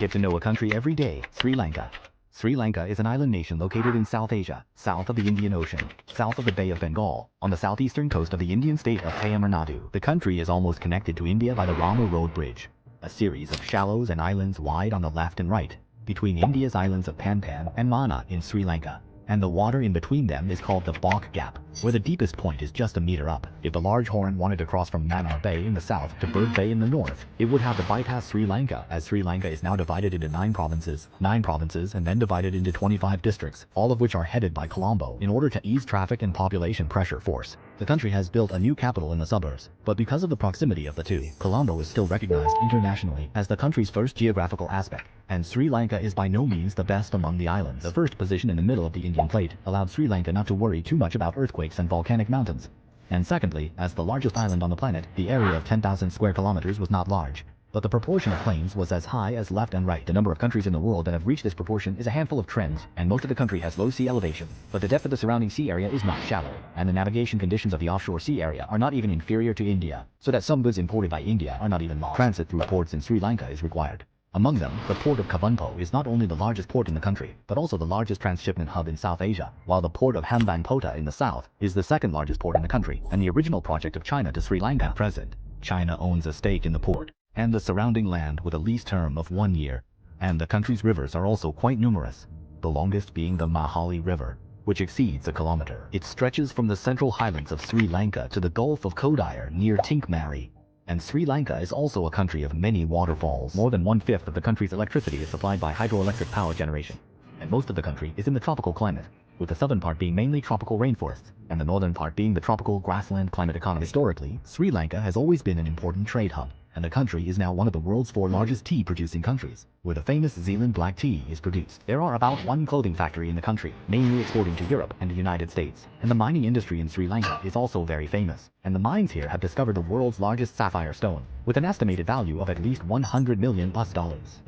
Get to know a country every day. Sri Lanka. Sri Lanka is an island nation located in South Asia, south of the Indian Ocean, south of the Bay of Bengal, on the southeastern coast of the Indian state of Tamil Nadu. The country is almost connected to India by the Rama Road Bridge, a series of shallows and islands wide on the left and right, between India's islands of Panpan and Mana in Sri Lanka. And the water in between them is called the Bok Gap, where the deepest point is just a meter up. If the large horn wanted to cross from Mannar Bay in the south to Bird Bay in the north, it would have to bypass Sri Lanka, as Sri Lanka is now divided into 9 provinces and then divided into 25 districts, all of which are headed by Colombo in order to ease traffic and population pressure force. The country has built a new capital in the suburbs, but because of the proximity of the two, Colombo is still recognized internationally as the country's first geographical aspect, and Sri Lanka is by no means the best among the islands. The first position in the middle of the Indian plate allowed Sri Lanka not to worry too much about earthquakes and volcanic mountains. And secondly, as the largest island on the planet, the area of 10,000 square kilometers was not large, but the proportion of plains was as high as left and right. The number of countries in the world that have reached this proportion is a handful of trends, and most of the country has low sea elevation, but the depth of the surrounding sea area is not shallow, and the navigation conditions of the offshore sea area are not even inferior to India, so that some goods imported by India are not even lost. Transit through ports in Sri Lanka is required. Among them, the port of Colombo is not only the largest port in the country, but also the largest transshipment hub in South Asia, while the port of Hambantota in the south is the second largest port in the country, and the original project of China to Sri Lanka. At present, China owns a stake in the port and the surrounding land with a lease term of 1 year, and the country's rivers are also quite numerous, the longest being the Mahali River, which exceeds a kilometer. It stretches from the central highlands of Sri Lanka to the Gulf of Kodair near Tinkmari. And Sri Lanka is also a country of many waterfalls. More than 1/5 of the country's electricity is supplied by hydroelectric power generation, and most of the country is in the tropical climate, with the southern part being mainly tropical rainforests, and the northern part being the tropical grassland climate economy. Historically, Sri Lanka has always been an important trade hub, and the country is now one of the world's 4 largest tea-producing countries, where the famous Zealand black tea is produced. There are about 1 clothing factory in the country, mainly exporting to Europe and the United States, and the mining industry in Sri Lanka is also very famous, and the mines here have discovered the world's largest sapphire stone, with an estimated value of at least $100 million+.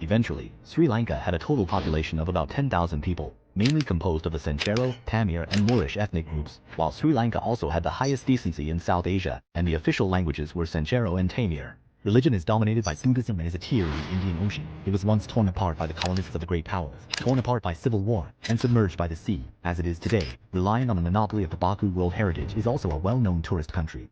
Eventually, Sri Lanka had a total population of about 10,000 people, mainly composed of the Sanchero, Tamil, and Moorish ethnic groups, while Sri Lanka also had the highest decency in South Asia, and the official languages were Sanchero and Tamil. Religion is dominated by Buddhism and is a tier in the Indian Ocean. It was once torn apart by the colonists of the great powers, torn apart by civil war, and submerged by the sea, as it is today. Relying on the monopoly of the Baku World Heritage is also a well-known tourist country.